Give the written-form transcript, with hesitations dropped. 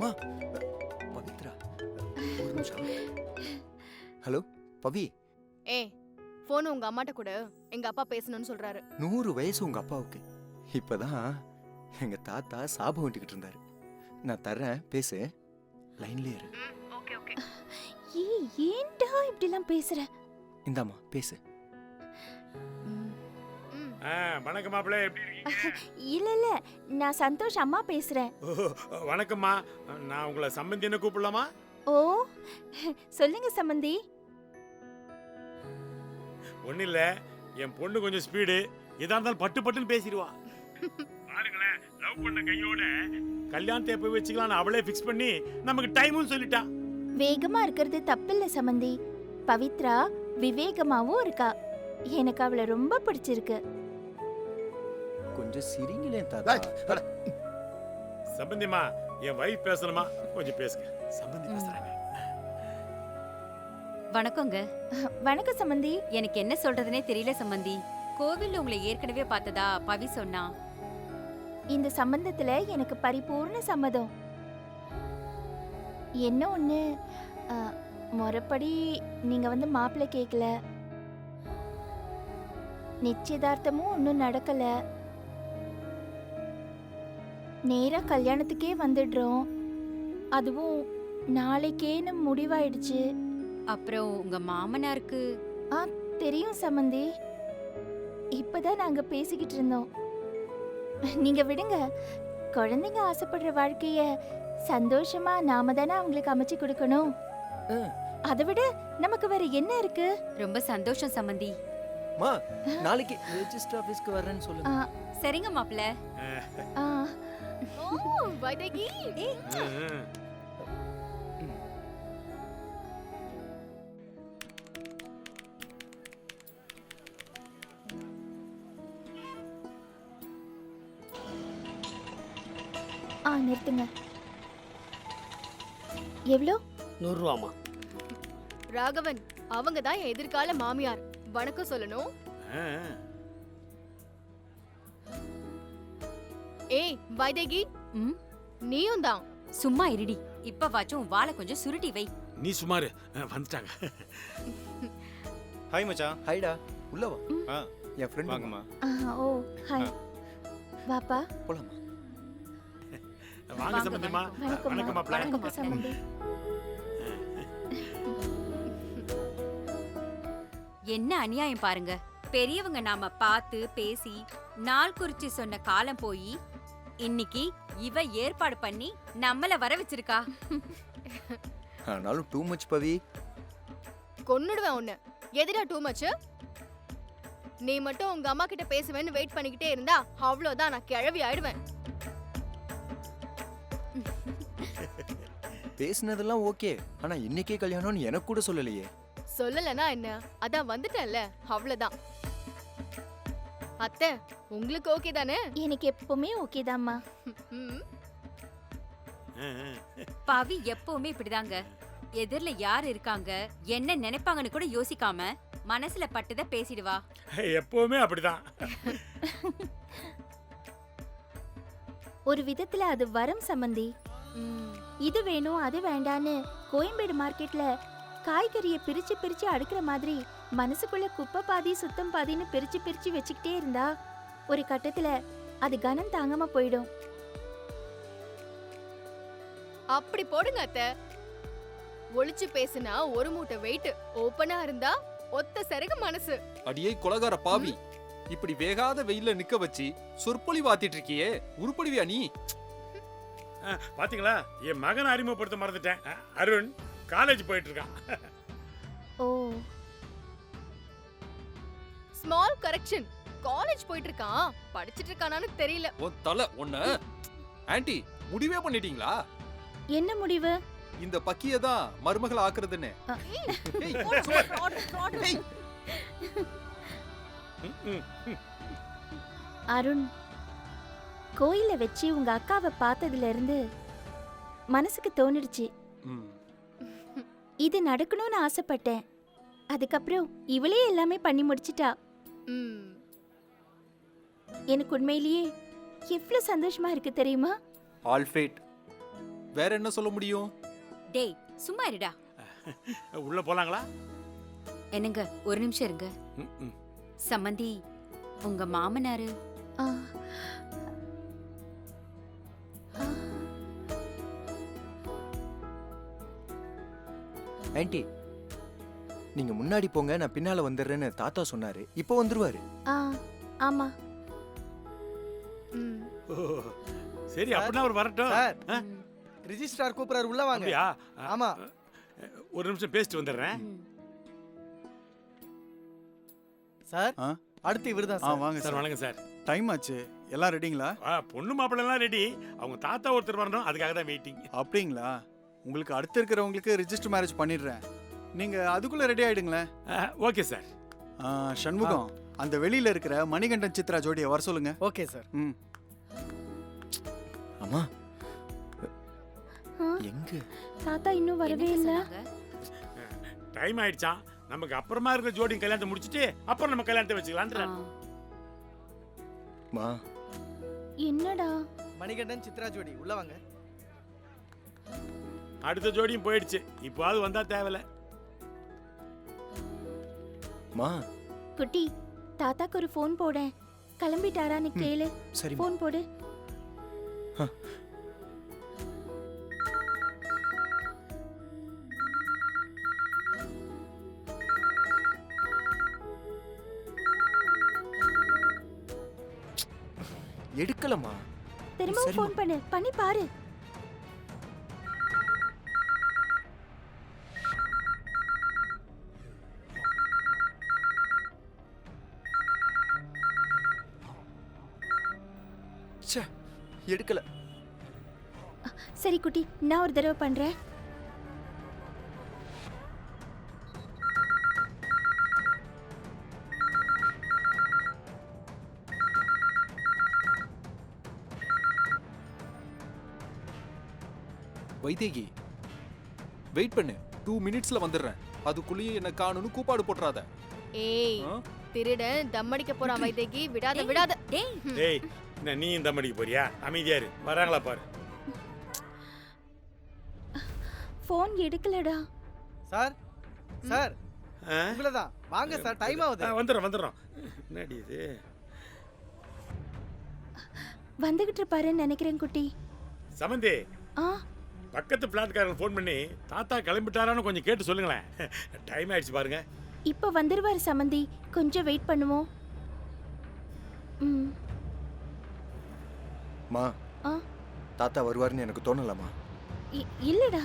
மா பவித்ரா ஒரு நிமிஷம். ஹலோ பவி. ஏய் போன் உங்க அம்மாட்ட கூட எங்க அப்பா பேசணும்னு சொல்றாரு. 100 வயசு உங்க அப்பாவுக்கு. இப்பதான் எங்க தாத்தா சாபம் விட்டுக்கிட்டு இருந்தாரு. நான் தர்றேன், பேசு. லைன்லயே இரு. Okay okay. ஏன்டா இப்படிலாம் பேசுற? இந்தாம்மா பேசு. வணக்கம் மாப்பிள்ளை, எப்படி இருக்கீங்க? இல்ல நான் சந்தோஷ் அம்மா பேசுறேன். வணக்கம்மா, நான் உங்களை சம்பந்தி என்ன கூப்பிடலாமா? ஓ சொல்லுங்க சம்பந்தி. ஒன்னும் இல்ல, என் பொண்ணு கொஞ்சம் ஸ்பீடு, எதா இருந்தாலும் பட்டு பட்டுன்னு பேசிடுவா. பாருங்களேன், லவ் பண்ண கையோட கல்யாணத்தை எப்ப வச்சுக்கலாம் அவளே ஃபிக்ஸ் பண்ணி நமக்கு டைமும் சொல்லிட்டா. வேகமா இருக்கிறது தப்பில்ல சம்பந்தி. பவித்ரா விவேகமாவும் இருக்கா. எனக்கு அவளை ரொம்ப பிடிச்சிருக்கு. கொஞ்சம் சிரிங்களே தாத்தா. சம்பந்திமா, என் வைஃப் பேசணுமா? கொஞ்சம் பேசுங்க. சம்பந்தி பேசுறாங்க. வணக்கங்க. வணக்கம் சம்பந்தி. எனக்கு என்ன சொல்றதுனே தெரியல சம்பந்தி. கோவில்ல உங்களை ஏற்கனவே பார்த்ததா பவி சொன்னா. இந்த சம்பந்தத்துல எனக்கு பரிபூர்ண சம்மதம். என்ன ஒண்ணு, முறைப்படி நீங்க வந்து மாப்பிள்ளை கேட்கல, நிச்சயதார்த்தமும் ஒன்றும் நடக்கல, நேரா கல்யாணத்துக்கே வந்துடுறோம். அதுவும் நாளைக்கேன்னு முடிவாயிடுச்சு. அப்புறம் உங்க மாமனாருக்கு? தெரியும் சம்பந்தி. இப்பதான் நாங்க பேசிக்கிட்டு இருந்தோம். நீங்க விடுங்க. குழந்தைங்க ஆசைப்படுற வாழ்க்கைய சந்தோஷமா நாம தானே அவங்களுக்கு அமைச்சு கொடுக்கணும். அதை விட நமக்கு வேற என்ன இருக்கு? ரொம்ப சந்தோஷம் சம்பந்தி. மா, நாளைக்கு ரெஜிஸ்டர் ஆபீஸ்க்கு வரேன்னு சொல்லுங்க. சரிங்க மாப்பிள்ள. ஓ வைதேகி. நிறுத்துங்க. எவ்வளோ? 100 ரூபாமா. ராகவன், அவங்க தான் என் எதிர்கால மாமியார். வணக்கம் சொல்லணும். ஏய் வைதேகி, நீயும் தான். சும்மா இருடி. இப்ப வாச்சும் வாளை கொஞ்சம் சுருட்டி வை. நீ சுமாரு, வந்துட்டாங்க. ஹாய் மச்சான். ஹாய்டா, உள்ள வா. என் ஃப்ரெண்ட் வாங்கம்மா. ஓ ஹாய். வாப்பா போலாமா? வாங்க சம்பந்திமா. வணக்கம் மாப்பிள்ளை. வணக்கம் சம்பந்தி. என்ன அநியாயம் பாருங்க. பெரியவங்க நாம பார்த்து பேசி நாள் குறிச்சு சொன்ன காலம் போய் இன்னைக்கு இவ ஏற்பாடு பண்ணி நம்மள வர வச்சிருக்கா. ஆனாலும் டூ மச் பவி. கொன்னுடுவேன் உன்னை. எதிரா டூ மச்? நீ மட்டும் உங்க அம்மா கிட்ட பேசுவேன்னு வெயிட் பண்ணிக்கிட்டே இருந்தா அவ்வளவுதான், நான் கிழவி ஆயிடுவேன். பேசினதெல்லாம் ஓகே, ஆனா இன்னைக்கே கல்யாணம்னு எனக்கு கூட சொல்லலையே. சொல்லலனா என்ன, அதான் வந்துட்டேன்ல, அவ்வளவுதான். அத்தை, உங்களுக்கு ஓகே தானே? எனக்கு எப்பவுமே ஓகே தான்மா. பவி எப்பவுமே இப்படிதாங்க. எதிரில யார் இருக்காங்க, என்ன நினைப்பாங்கன்னு கூட யோசிக்காம மனசுல பட்டத பேசிடுவா. எப்பவுமே அப்படிதான். ஒரு விதத்துல அது வரம் சம்பந்தி. இது வேணும் அது வேண்டான்னு கோயம்பேடு மார்க்கெட்ல காய்கறியை பிரிச்சு பிரிச்சு அடுக்கிற மாதிரி மனசுக்குள்ள குப்பை பாதி சுத்தம் பாதின்னு பிரிச்சு பிரிச்சு வச்சுக்கிட்டே இருந்தா ஒரு கட்டத்துல அது கனம் தாங்காம போயிடும். அப்படி போடுங்க அத்தை. ஒளிச்சு பேசுனா ஒரு மூட்டை வெயிட், ஓப்பனா இருந்தா ஒத்த சரகு மனசு. அடியே கொலகார பாவி, இப்படி வேகாத வெயில்ல நிக்க வச்சு சொற்பொழி வாத்திட்டு இருக்கியே, உருப்படிவியா நீ? பாத்தீங்களா, என் மகனை அறிமுகப்படுத்த மறந்துட்டேன். அருண் காலேஜ் போயிட்டு இருக்கான். ஓ, ஸ்மால் கரெக்ஷன். காலேஜ் போயிட்டு இருக்கான். படிச்சிட்டு இருக்கானான்னு தெரியல. உன் தலை ஒண்ணு. ஆன்ட்டி, முடிவே பண்ணிட்டீங்களா? என்ன முடிவு? இந்த பக்கிய தான் மருமகள் ஆக்குறதுன்னு. அருண், கோயில வச்சு உங்க அக்காவை பார்த்ததுல இருந்து மனசுக்கு தோணிடுச்சு. இது நடக்கணும்னு ஆசைப்பட்டேன். அதுக்கப்புறம் இவளே எல்லாமே பண்ணி முடிச்சிட்டா. எனக்கு உண்மையிலேயே எவ்வளவு சந்தோஷமா இருக்கு தெரியுமா? All fat. வேற என்ன சொல்ல முடியும்? டேய் சும்மா இருடா. உள்ள போலாங்களா? என்னங்க ஒரு நிமிஷம் இருங்க. ம், ம். சம்மந்தி உங்க மாமனாரு ஆ. ஆ. ஆன்ட்டி நீங்க முன்னாடி போங்க, நான் பின்னால வந்துடுறேன்னு தாத்தா சொன்னாரு. இப்போ வந்துருவாரு. ஆ ஆமா. ம். ஓ, சரி அப்படின்னா அவர் வரட்டும். சார் ஆ? ரிஜிஸ்ட்ரார் கூப்பிடுறாரு, உள்ள வாங்க. அப்படியா? ஆமா. ஒரு நிமிஷம் பேசிட்டு வந்துடுறேன். ம். சார் ஆ? அடுத்து இவர்தான் ஆ சார். வாங்க சார் சார். வணக்கம் சார். டைம் ஆச்சு. எல்லாம் ரெடிங்களா? பொண்ணு மாப்பிள்ளை எல்லாம் ரெடி. அவங்க தாத்தா ஒருத்தர் வரணும், அதுக்காக தான் வெயிட்டிங். அப்படிங்களா? உங்களுக்கு அடுத்து இருக்கிறவங்களுக்கு ரிஜிஸ்டர் மேரேஜ் பண்ணிடுறேன். நீங்க அதுக்குள்ள ரெடி ஆயிடுங்களேன். Okay sir. சண்முகம், அந்த வெளியில இருக்கிற மணிகண்டன் சித்ரா ஜோடியை வர சொல்லுங்க. Okay sir. ம். அம்மா ஆ, எங்க? தாத்தா இன்னும் வரவே என்னங்க இல்ல. சொன்னாங்க? டைம் ஆயிடுச்சான். நமக்கு அப்புறமா இருக்கிற ஜோடி கல்யாணத்தை முடிச்சிட்டு அப்புறம் நம்ம கல்யாணத்தை வச்சுக்கலான்ற. ஆ. மா என்னடா? மணிகண்டன் சித்ரா ஜோடி, உள்ள வாங்க. அடுத்த ஜோடியும் போயிடுச்சு. இப்போது வந்தா தேவையில்ல. மா குட்டி, தாத்தாக்கு ஒரு ஃபோன் போடேன். கிளம்பிட்டாரான்னு கேளு. சரி ஃபோன் போடு. எடுக்கலமா. திரும்பவும் சரிம்மா. ஃபோன் பண்ணு. பண்ணி பாரு. ச்சே, எடுக்கல. சரி குட்டி, நான் ஒரு தடவை பண்றேன். வைதேகி வெயிட் பண்ணு. 2 மினிட்ஸ்ல வந்துடுறேன். அதுக்குள்ளேயே என்ன காணும்னு கூப்பாடு போட்டுறாத. ஏய் ஆ? திருடன் தம்மடிக்க போறான் வைதேகி. விடாத விடாத. டேய் டேய், என்ன நீ இந்த மடிக்கு போறியா? அமைதியா இரு. வராங்களா பாரு. ஃபோன் எடுக்கலடா. சார் சார் ஆ? உங்களதான். வாங்க சார், டைம் ஆகுது. வந்துடுறோம். என்னடி இது? வந்துகிட்டு இருப்பாருன்னு நினைக்கிறேன் குட்டி. சமந்தி, ஆ, பக்கத்து பிளாட்காரங்க ஃபோன் பண்ணி தாத்தா கிளம்பிட்டாரான்னு கொஞ்சம் கேட்டு சொல்லுங்களேன். டைம் ஆயிடுச்சு பாருங்க. இப்ப வந்துருவாரு சமந்தி. கொஞ்சம் வெயிட் பண்ணுவோம். ம். மா ஆ, தாத்தா வருவாருன்னு எனக்கு தோணலமா. இல்லடா.